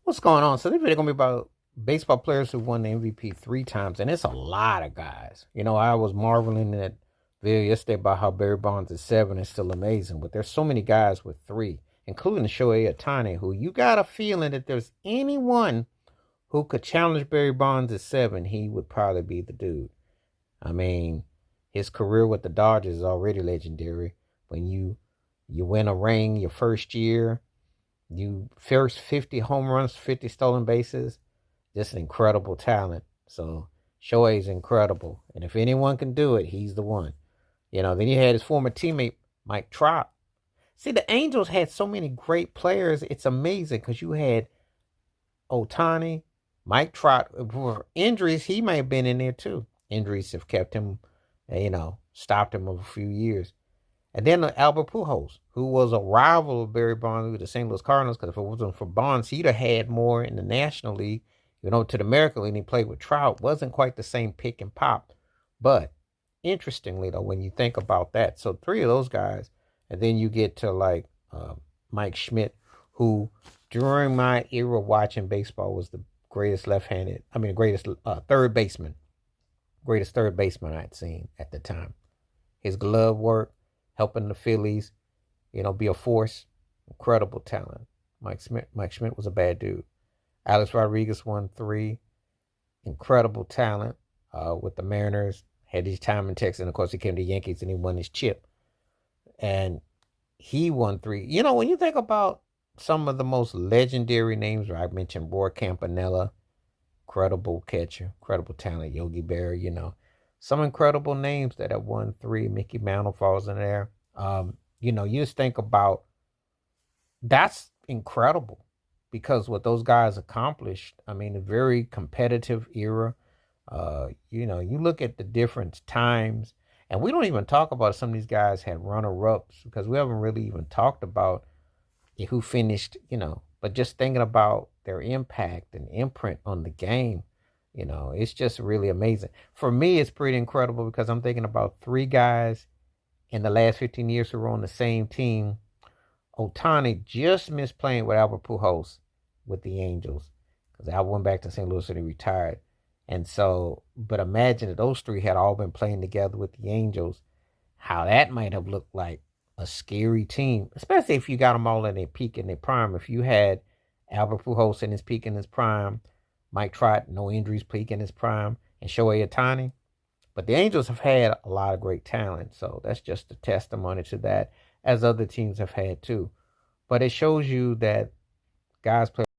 What's going on? So this video gonna be about baseball players who won the MVP 3 times, and it's a lot of guys. I was marveling at video yesterday about how Barry Bonds is 7 is still amazing, but there's so many guys with 3, including Shohei Ohtani, who you got a feeling that there's anyone who could challenge Barry Bonds at 7, he would probably be the dude. I mean, his career with the Dodgers is already legendary. When you win a ring your first year, you first 50 home runs, 50 stolen bases, just an incredible talent. So Shohei's incredible. And if anyone can do it, he's the one. Then you had his former teammate, Mike Trout. See, the Angels had so many great players. It's amazing because you had Ohtani, Mike Trout. For injuries, he may have been in there too. Injuries have kept him, stopped him of a few years. And then Albert Pujols, who was a rival of Barry Bonds with the St. Louis Cardinals, because if it wasn't for Bonds, he'd have had more in the National League. To the American League, he played with Trout. Wasn't quite the same pick and pop. But interestingly, though, when you think about that, so 3 of those guys, and then you get to like Mike Schmidt, who during my era watching baseball was the greatest greatest third baseman I'd seen at the time. His glove work, helping the Phillies, be a force. Incredible talent. Mike Schmidt was a bad dude. Alex Rodriguez won 3. Incredible talent with the Mariners. Had his time in Texas, and of course he came to the Yankees and he won his chip. And he won 3. When you think about some of the most legendary names, I mentioned Roy Campanella, incredible catcher, incredible talent. Yogi Berra, some incredible names that have won 3. Mickey Mantle falls in there. You just think about that's incredible because what those guys accomplished. I mean, a very competitive era. You look at the different times, and we don't even talk about some of these guys had runner-ups because we haven't really even talked about who finished. But just thinking about their impact and imprint on the game. It's just really amazing. For me, it's pretty incredible because I'm thinking about 3 guys in the last 15 years who were on the same team. Ohtani just missed playing with Albert Pujols with the Angels because Albert went back to St. Louis and he retired. And so, but imagine if those 3 had all been playing together with the Angels, how that might have looked like a scary team, especially if you got them all in their peak and their prime. If you had Albert Pujols in his peak in his prime, Mike Trout, no injuries, peak in his prime, and Shohei Ohtani. But the Angels have had a lot of great talent, so that's just a testimony to that, as other teams have had too. But it shows you that guys play